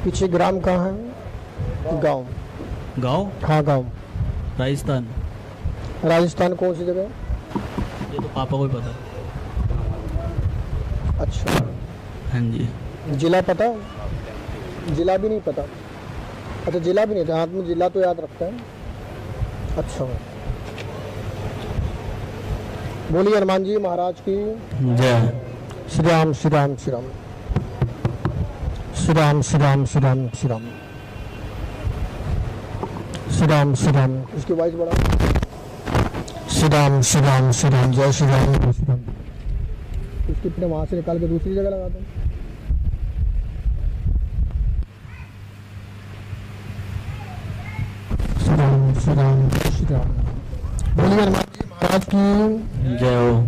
पीछे ग्राम कहाँ है? गांव। गांव? हाँ गांव। राजस्थान। राजस्थान कौन सी जगह? ये तो पापा को ही पता। अच्छा। हाँ जी। जिला पता? जिला भी नहीं पता। अच्छा जिला भी नहीं था, हाथ में जिला तो याद रखता है। अच्छा बोलिए हनुमान जी महाराज की जय। श्री राम श्री राम श्री राम श्री राम श्री राम श्री राम श्री राम श्री राम श्री राम। इसकी वॉइस बढ़ा। श्री राम श्री राम श्री राम जय श्री राम जय श्री राम। इसकी अपने वहां से निकाल के दूसरी जगह लगा दो। श्री राम श्री राम श्री राम। बोलिए हनुमान जी महाराज की जय हो।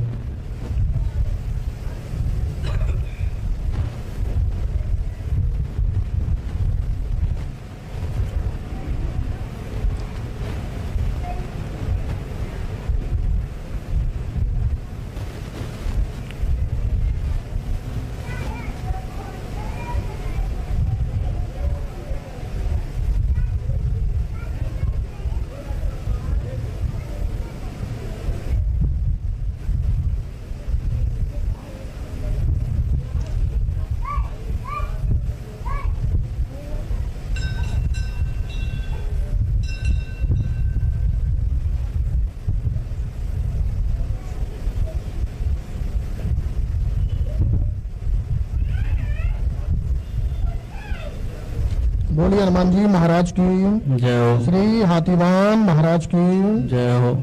बोलिए हनुमान जी महाराज की जय हो। श्री हाथीवान महाराज की जय हो।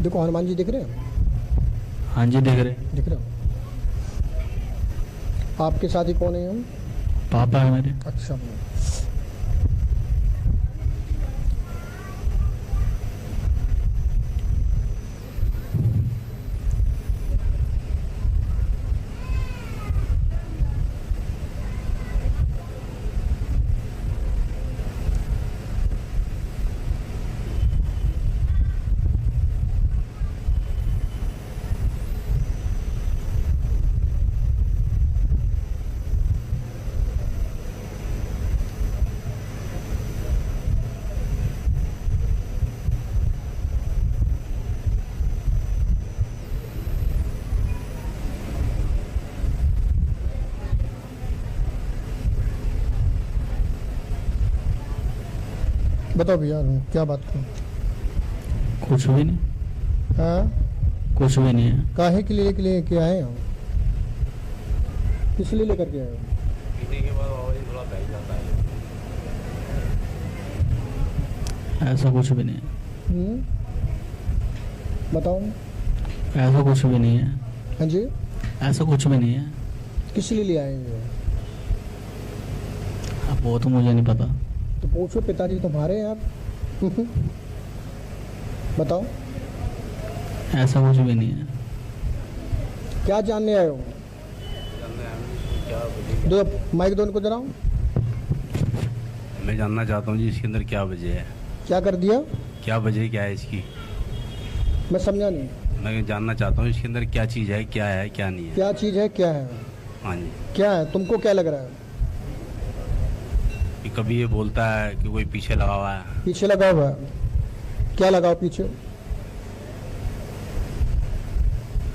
देखो हनुमान जी दिख रहे हैं? हाँ जी दिख रहे। दिख रहे हो? आपके साथी कौन है हम? पापा है मेरे। अच्छा बताओ भैया क्या बात करूं? कुछ भी नहीं। हाँ कुछ भी नहीं है। काहे के लिए क्या है हम? किस लिए लेकर के आए हो? पीने के बाद आवाज थोड़ा बह जाता है। ऐसा कुछ भी नहीं है। बताओ। ऐसा कुछ भी नहीं है। हाँ जी ऐसा कुछ भी नहीं है। किस लिए आए हैं? अब वो तो मुझे नहीं पता। तो पूछो पिताजी तुम्हारे हैं आप। बताओ। ऐसा कुछ भी नहीं है। क्या जानने आए हो? दो माइक दो उनको जरा। मैं जानना चाहता हूँ जी इसके अंदर क्या वजह है। क्या कर दिया? क्या वजह क्या है इसकी? मैं समझा नहीं। मैं जानना चाहता हूँ इसके अंदर क्या चीज़ है, क्या है क्या नहीं है। क्या चीज़ है क्या है? हाँ जी। क्या है तुमको क्या लग रहा है? कि कभी ये बोलता है कि कोई पीछे लगा हुआ है। पीछे लगा हुआ है? क्या लगाओ पीछे?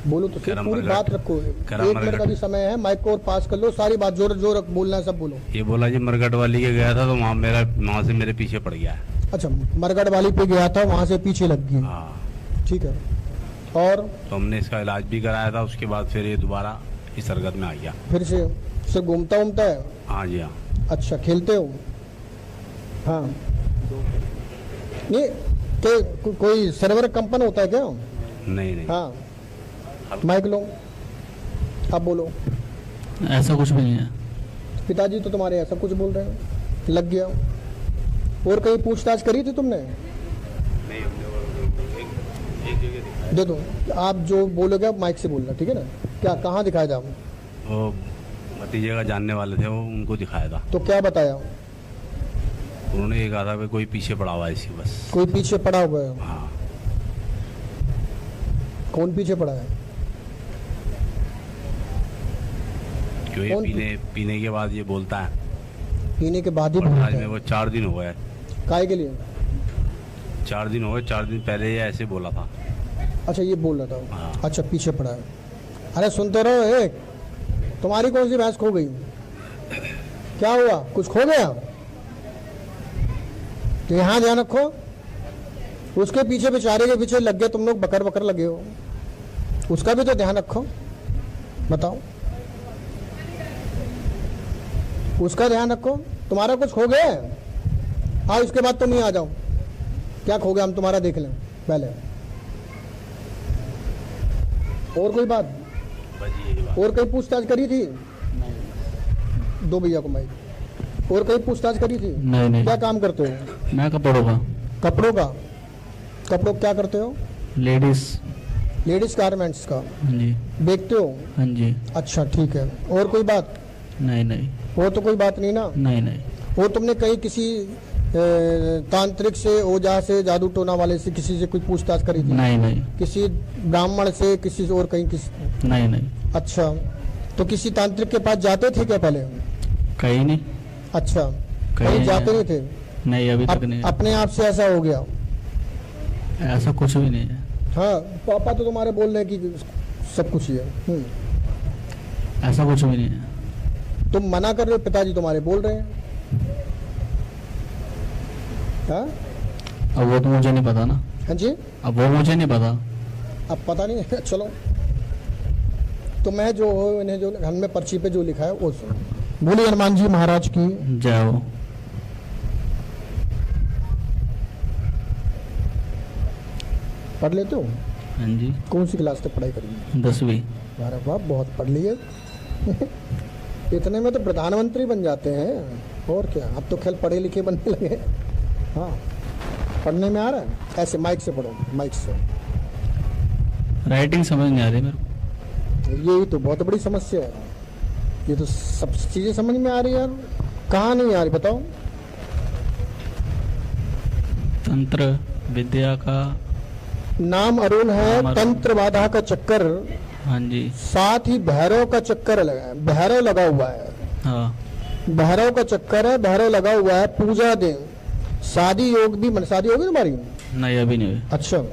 बोलो तो सही, पूरी बात रखो। 1 मिनट का भी समय है, माइक को और पास कर लो, सारी बात जोर जोर बोलना है, सब बोलो। ये बोला जी मरगट वाली के गया था तो वहाँ से मेरे पीछे पड़ गया। अच्छा मरगट वाली पे गया था, वहाँ से पीछे लग गई। हाँ ठीक है। और तो हमने इसका इलाज भी कराया था, उसके बाद फिर ये दोबारा इस हरकत में आ गया। फिर से घूमता है? हाँ जी हाँ। अच्छा खेलते हो? हाँ नहीं कोई सर्वर कंपन होता है क्या? नहीं नहीं। हाँ माइक लो, आप बोलो। ऐसा कुछ भी नहीं है। पिताजी तो तुम्हारे ऐसा कुछ बोल रहे हैं, लग गया। और कहीं पूछताछ करी थी तुमने? नहीं, हमने एक जगह दिखाया। दे दो, आप जो बोलोगे आप माइक से बोलना, ठीक है ना? क्या कहाँ दिखाया था? वो भतीजे का जानने वाले थे, वो उनको दिखाया था। तो क्या बताया? उन्होंने ये कहा था कि कोई पीछे पड़ा हुआ है इसी बस। कोई पीछे पड़ा हुआ है? हाँ। कौन पीछे पड़ा है? क्यों ये कौन? पीने के बाद ये बोलता है। पीने के बाद ही और बोलता आज है? में वो 4 दिन हो गए। काहे के लिए? 4 दिन हो गए, 4 दिन पहले ये ऐसे बोला था। अच्छा ये बोल रहा था। हाँ। अच्छा पीछे पड़ा है। अरे सुनते रहो, एक तुम्हारी कौन सी भैंस खो गई? क्या हुआ, कुछ खो गया? तो यहाँ ध्यान रखो, उसके पीछे बेचारे के पीछे लग गए तुम लोग, बकर बकर लगे हो, उसका भी तो ध्यान रखो। बताओ, उसका ध्यान रखो। तुम्हारा कुछ खो गया है? हाँ उसके बाद तुम नहीं आ जाओ। क्या खो गया हम तुम्हारा देख लें पहले। और कोई बात? बस यही बात। और कहीं पूछताछ करी थी? दो भैया को माइक। और कहीं पूछताछ करी थी? नहीं नहीं। क्या काम करते हो? मैं कपड़ों का। कपड़ों का? कपड़ों क्या करते हो? लेडीज। लेडीज गारमेंट्स का हाँ जी। बेचते हो? हाँ जी। अच्छा ठीक है। और कोई बात? नहीं नहीं। वो तो कोई बात नहीं ना। नहीं नहीं। वो तुमने कहीं किसी तांत्रिक से, ओझा से, जादू टोना वाले से, किसी से कुछ पूछताछ करी थी? नहीं नहीं। किसी ब्राह्मण से, किसी से और कहीं किसी? नहीं नहीं। अच्छा, तो किसी तांत्रिक के पास जाते थे क्या पहले? कहीं नहीं। अच्छा, कहीं जाते नहीं थे? नहीं अभी तक नहीं। अपने आप से ऐसा हो गया? ऐसा कुछ भी नहीं है। हाँ पापा तो तुम्हारे बोल रहे हैं कि सब कुछ ही है। ऐसा कुछ भी नहीं है। तुम मना कर रहे हो, पिताजी तुम्हारे बोल रहे हैं। हाँ अब वो तो मुझे नहीं पता ना। हाँ जी, अब वो मुझे नहीं पता। अब पता नहीं है। चलो तो मैं जो हो, इन्हें जो हमने पर्ची पे जो लिखा है वो सुनो। बोलिए हनुमान जी महाराज की जय हो। पढ़ लेते हो? हाँ जी। कौन सी क्लास तक पढ़ाई करी? 10वीं। अरे वाह, बहुत पढ़ लिए। इतने में तो प्रधानमंत्री बन जाते हैं। और क्या, अब तो खेल पढ़े लिखे बनने लगे। हाँ पढ़ने में आ रहा है? ऐसे माइक से पढ़ो, माइक से। राइटिंग समझ नहीं आ रही मेरे को। यही तो बहुत बड़ी समस्या है। ये तो सब चीजें समझ में आ रही है यार, कहाँ नहीं आ रही बताओ? तंत्र विद्या का नाम अरुण है, नाम अरुण। तंत्र बाधा का चक्कर, हाँ जी। साथ ही भैरव का चक्कर लगा है, भैरव लगा हुआ है। हाँ। भैरव का चक्कर है, भैरव लगा हुआ है। पूजा दें, शादी योग भी शादी होगी तुम्हारी? नहीं अभी नहीं हुई। अच्छा,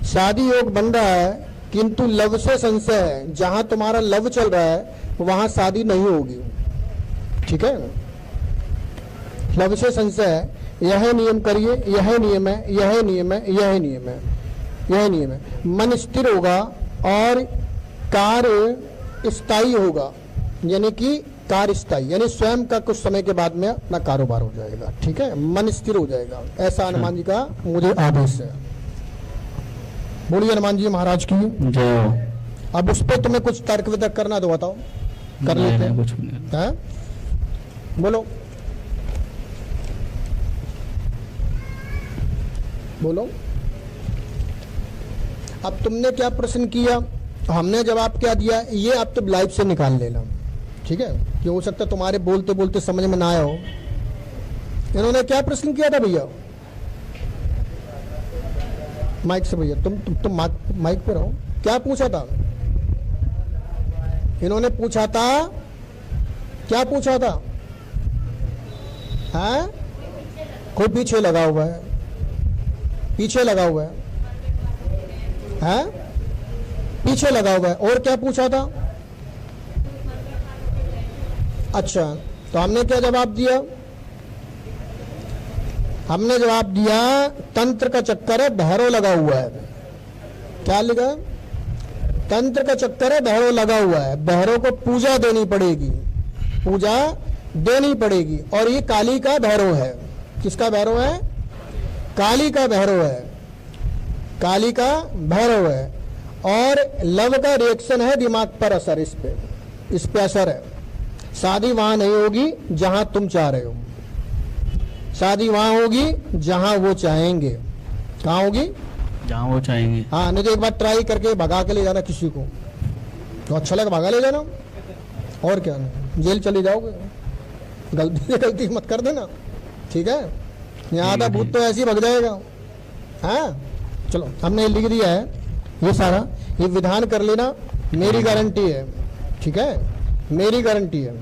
शादी योग बन रहा है, किंतु लव से संशय है। जहां तुम्हारा लव चल रहा है वहां शादी नहीं होगी, ठीक है? लव से संशय है। यह नियम करिए, यह नियम है, यह नियम है, यह नियम है, यह नियम है। मन स्थिर होगा और कार्य स्थायी होगा, यानी कि कार्य स्थायी, यानी स्वयं का कुछ समय के बाद में अपना कारोबार हो जाएगा, ठीक है? मन स्थिर हो जाएगा, ऐसा हनुमान जी का मुझे आदेश है। बोलिए हनुमान जी महाराज की जय हो। अब उस पर तुम्हें कुछ तर्क वितर्क करना तो बताओ, कर नहीं, लेते नहीं, हैं। कुछ भी नहीं। हैं? बोलो बोलो। अब तुमने क्या प्रश्न किया, हमने जवाब क्या दिया, ये आप तो लाइव से निकाल लेना, ठीक है? कि हो सकता है तुम्हारे बोलते बोलते समझ में ना आया हो। इन्होंने क्या प्रश्न किया था भैया? माइक से भैया, तुम माइक पे रहो। क्या पूछा था इन्होंने? पूछा था, क्या पूछा था? हैं? कोई पीछे लगा हुआ है, पीछे लगा हुआ है, हैं? पीछे लगा हुआ है। और क्या पूछा था? अच्छा, तो हमने क्या जवाब दिया? हमने जवाब दिया तंत्र का चक्कर है, भैरव लगा हुआ है। क्या लिखा? तंत्र का चक्कर है, भैरव लगा हुआ है, भैरव को पूजा देनी पड़ेगी, पूजा देनी पड़ेगी। और ये काली का भैरव है। किसका भैरव है? काली का भैरव है। काली का भैरव है। और लव का रिएक्शन है दिमाग पर असर, इस पे असर है। शादी वहां नहीं होगी जहां तुम चाह रहे हो, शादी वहां होगी जहां वो चाहेंगे। कहाँ होगी? जहाँ वो चाहेंगे। हाँ, नहीं तो एक बार ट्राई करके भगा के ले जाना किसी को, तो अच्छा लगा भगा ले जाना, और क्या नहीं, जेल चले जाओगे। गलती से गलती मत कर देना, ठीक है? यहाँ आधा भूत तो ऐसे ही भग जाएगा। हाँ चलो, हमने लिख दिया है ये सारा, ये विधान कर लेना, मेरी गारंटी है, ठीक है? मेरी गारंटी है,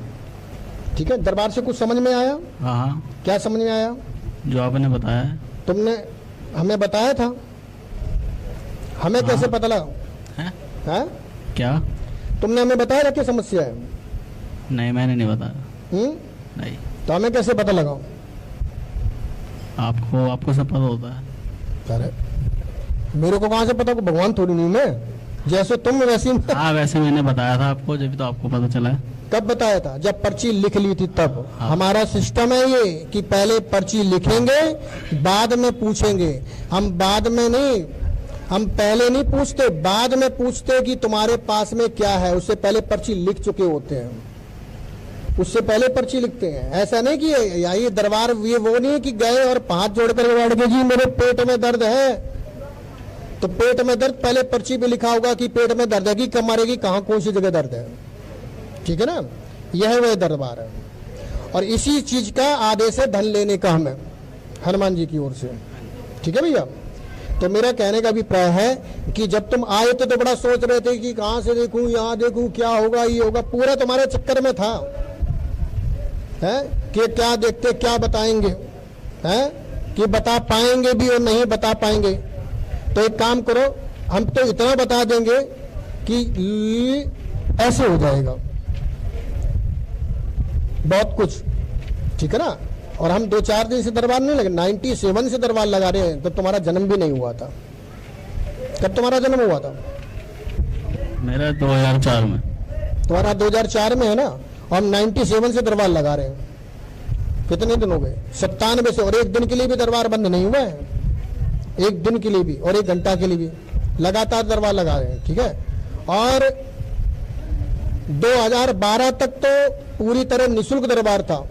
ठीक है? दरबार से कुछ समझ में आया? हाँ, क्या समझ में आया? जो आपने बताया है। तुमने हमें बताया था, हमें कैसे पता लगा? हैं? हैं? क्या? तुमने हमें बताया था क्या समस्या है? नहीं, मैंने नहीं बताया। नहीं, तो हमें कैसे पता लगा? आपको सब पता होता है। अरे मेरे को कहाँ से पता? को भगवान थोड़ी नहीं मैं, जैसे तुम वैसे ही मैं। हाँ, वैसे मैंने बताया था आपको, जब तो आपको पता चला है। कब बताया था? जब पर्ची लिख ली थी तब। हाँ। हमारा सिस्टम है ये कि पहले पर्ची लिखेंगे, बाद में पूछेंगे। हम बाद में नहीं, हम पहले नहीं पूछते, बाद में पूछते कि तुम्हारे पास में क्या है। उससे पहले पर्ची लिख चुके होते हैं, उससे पहले पर्ची लिखते हैं। ऐसा नहीं कि ये दरबार, ये वो नहीं कि गए और हाथ जोड़कर बैठ गए, जी मेरे पेट में दर्द है, तो पेट में दर्द पहले पर्ची पे लिखा होगा कि पेट में दर्द है, कि कब मारेगी, कहाँ कौन सी जगह दर्द है, ठीक है ना? यह वह दरबार है। और इसी चीज का आदेश है धन लेने का हमें हनुमान जी की ओर से, ठीक है भैया? तो मेरा कहने का अभिप्राय है कि जब तुम आए थे तो बड़ा सोच रहे थे कि कहां से देखूं, यहाँ देखूं, क्या होगा, ये होगा, पूरा तुम्हारे चक्कर में था, है कि क्या देखते, क्या बताएंगे, है कि बता पाएंगे भी और नहीं बता पाएंगे। तो एक काम करो, हम तो इतना बता देंगे कि ऐसे हो जाएगा बहुत कुछ, ठीक है ना? और हम 2-4 दिन से दरबार नहीं लगे, 97 से दरबार लगा रहे हैं, तो तुम्हारा जन्म भी नहीं हुआ था। कब तुम्हारा जन्म हुआ था? मेरा 2004 में। तुम्हारा 2004 में है ना, और हम 97 से दरबार लगा रहे हैं। कितने दिन हो गए? 97 से। और एक दिन के लिए भी दरबार बंद नहीं हुआ है, एक दिन के लिए भी और 1 घंटा के लिए भी लगातार दरबार लगा रहे हैं, ठीक है? और 2012 तक तो पूरी तरह निःशुल्क दरबार था।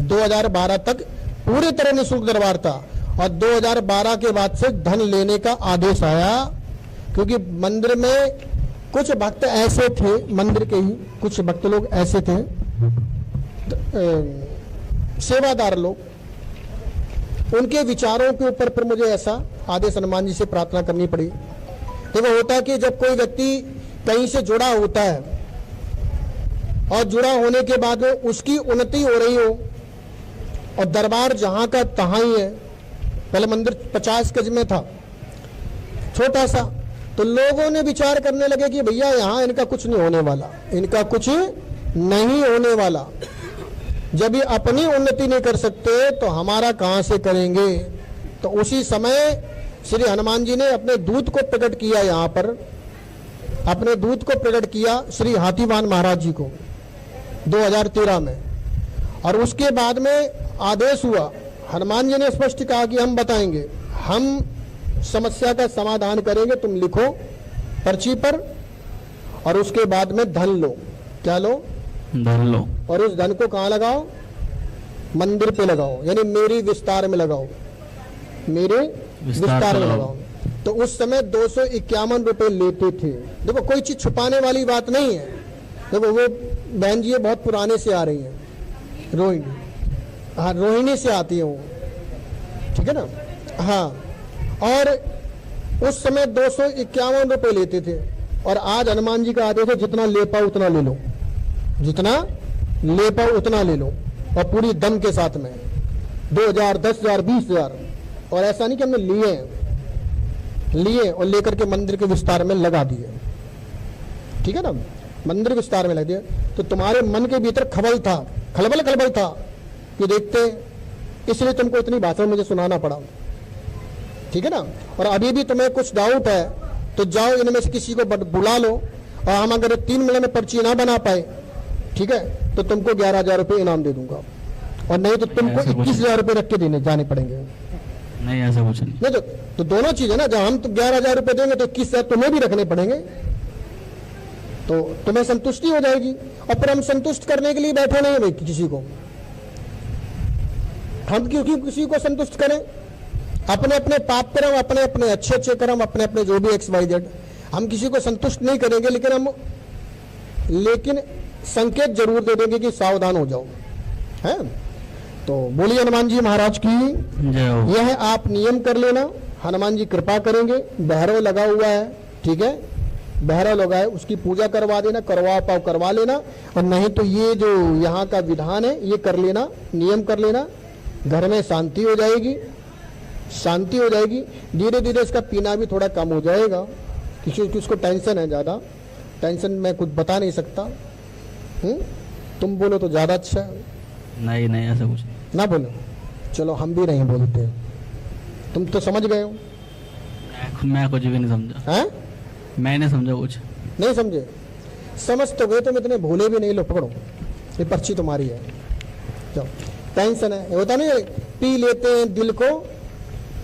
2012 तक पूरी तरह निःशुल्क दरबार था, और 2012 के बाद से धन लेने का आदेश आया, क्योंकि मंदिर में कुछ भक्त ऐसे थे, मंदिर के ही कुछ भक्त लोग ऐसे थे, सेवादार लोग, उनके विचारों के ऊपर फिर मुझे ऐसा आदेश हनुमान जी से प्रार्थना करनी पड़ी। देखो, होता है कि जब कोई व्यक्ति कहीं से जुड़ा होता है और जुड़ा होने के बाद में उसकी उन्नति हो रही हो, और दरबार जहां का तहां ही है, पहले मंदिर 50 गज में था, छोटा सा, तो लोगों ने विचार करने लगे कि भैया यहाँ इनका कुछ नहीं होने वाला, इनका कुछ नहीं होने वाला। जब ये अपनी उन्नति नहीं कर सकते तो हमारा कहां से करेंगे? तो उसी समय श्री हनुमान जी ने अपने दूत को प्रकट किया, यहाँ पर अपने दूत को प्रकट किया श्री हाथीवान महाराज जी को 2013 में। और उसके बाद में आदेश हुआ, हनुमान जी ने स्पष्ट कहा कि हम बताएंगे, हम समस्या का समाधान करेंगे, तुम लिखो पर्ची पर, और उसके बाद में धन लो। क्या लो? धन लो। और उस धन को कहाँ लगाओ? मंदिर पे लगाओ, यानी मेरी विस्तार में लगाओ, मेरे विस्तार में लगाओ। तो उस समय 251 रुपए लेते थे। देखो, कोई चीज छुपाने वाली बात नहीं है। देखो, वो बहन जी बहुत पुराने से आ रही हैं, रोहिणी, हाँ रोहिणी से आती है वो, ठीक है ना? हाँ, और उस समय 251 रुपए लेते थे, और आज हनुमान जी का आदेश है जितना ले पाओ उतना ले लो, जितना ले पाओ उतना ले लो, और पूरी दम के साथ में 2000, 10,000, 20,000। और ऐसा नहीं कि हमने लिए और लेकर के मंदिर के विस्तार में लगा दिए, ठीक है ना? मंदिर विस्तार में लगा दिए तो तुम्हारे मन के भीतर खलबल था कि देखते, इसलिए तुमको इतनी भाषण मुझे सुनाना पड़ा, ठीक है ना? और अभी भी तुम्हें कुछ डाउट है तो जाओ, इनमें से किसी को बुला लो, और हम अगर 3 महीने में पर्ची ना बना पाए ठीक है, तो तुमको 11,000 रुपये इनाम दे दूंगा, और नहीं तो तुमको ऐसा कुछ 21,000 रुपये रख के देने जाने पड़ेंगे। नहीं ऐसा कुछ नहीं। नहीं तो दोनों चीज है ना, जब हम तो 11,000 रुपये देंगे तो 21,000 तुम्हें भी रखने पड़ेंगे, तो तुम्हें संतुष्टि हो जाएगी। और फिर हम संतुष्ट करने के लिए बैठे नहीं भाई किसी को, हम क्योंकि किसी को संतुष्ट करें? अपने अपने पाप कर्म, अपने अपने अच्छे अच्छे कर्म, अपने अपने जो भी XYZ, हम किसी को संतुष्ट नहीं करेंगे, लेकिन संकेत जरूर दे देंगे कि सावधान हो जाओ, है। तो बोलिए हनुमान जी महाराज की जय हो। यह आप नियम कर लेना, हनुमान जी कृपा करेंगे। भैरव लगा हुआ है, ठीक है, भैरव लगा है, उसकी पूजा करवा देना, करवा पाओ करवा लेना, और नहीं तो ये जो यहाँ का विधान है ये कर लेना, नियम कर लेना, घर में शांति हो जाएगी, शांति हो जाएगी। धीरे धीरे इसका पीना भी थोड़ा कम हो जाएगा, क्योंकि उसको टेंशन है ज़्यादा, टेंशन मैं कुछ बता नहीं सकता। तुम बोलो तो ज़्यादा अच्छा है। नहीं नहीं ऐसा कुछ नहीं। ना बोलो, चलो हम भी नहीं बोलते, तुम तो समझ गए हो। मैं कुछ भी नहीं समझा। हैं? मैंने समझा कुछ। नहीं समझे? समझ तो गए, तुम इतने भोले भी नहीं। लो पकड़ो, ये पर्ची तुम्हारी है, जाओ। टेंशन है, होता नहीं, पी लेते हैं दिल को,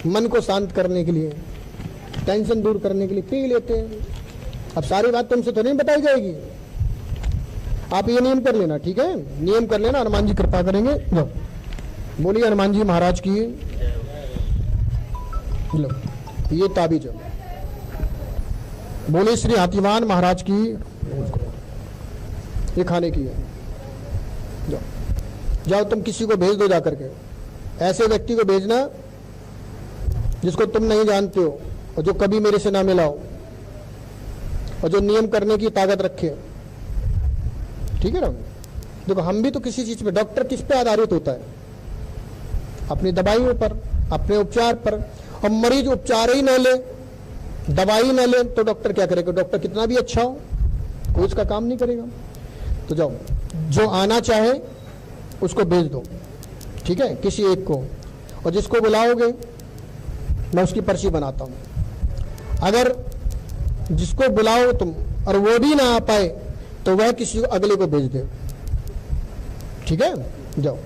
मन को शांत करने के लिए, टेंशन दूर करने के लिए पी लेते हैं। अब सारी बात तुमसे तो नहीं बताई जाएगी, आप ये नियम कर लेना, ठीक है, नियम कर लेना, हनुमान जी कृपा करेंगे। लो बोलिए हनुमान जी महाराज की। लो ये ताबीज है, बोले श्री हाथीवान महाराज की, ये खाने की है। जाओ जाओ, तुम किसी को भेज दो जाकर के, ऐसे व्यक्ति को भेजना जिसको तुम नहीं जानते हो और जो कभी मेरे से ना मिला हो और जो नियम करने की ताकत रखे, ठीक है ना। देखो हम भी तो किसी चीज पे, डॉक्टर किस पे आधारित होता है? अपनी दवाइयों पर, अपने उपचार पर। और मरीज उपचार ही न ले, दवाई न ले, तो डॉक्टर क्या करेगा? डॉक्टर कितना भी अच्छा हो, कोई उसका काम नहीं करेगा। तो जाओ, जो आना चाहे उसको भेज दो, ठीक है, किसी एक को, और जिसको बुलाओगे मैं उसकी पर्ची बनाता हूं। अगर जिसको बुलाओ तुम और वो भी ना आ पाए तो वह किसी अगले को भेज दे, ठीक है। जाओ,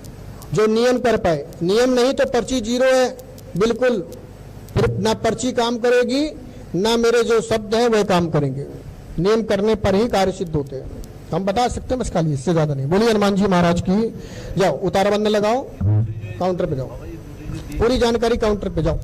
जो नियम कर पाए, नियम नहीं तो पर्ची जीरो है बिल्कुल, फिर ना पर्ची काम करेगी ना मेरे जो शब्द हैं वह काम करेंगे। नियम करने पर ही कार्य सिद्ध होते हैं, हम बता सकते हैं बस, खाली इससे ज्यादा नहीं। बोलिए हनुमान जी महाराज की। जाओ उतारा बंधन लगाओ, काउंटर पे जाओ, पूरी जानकारी काउंटर पे जाओ।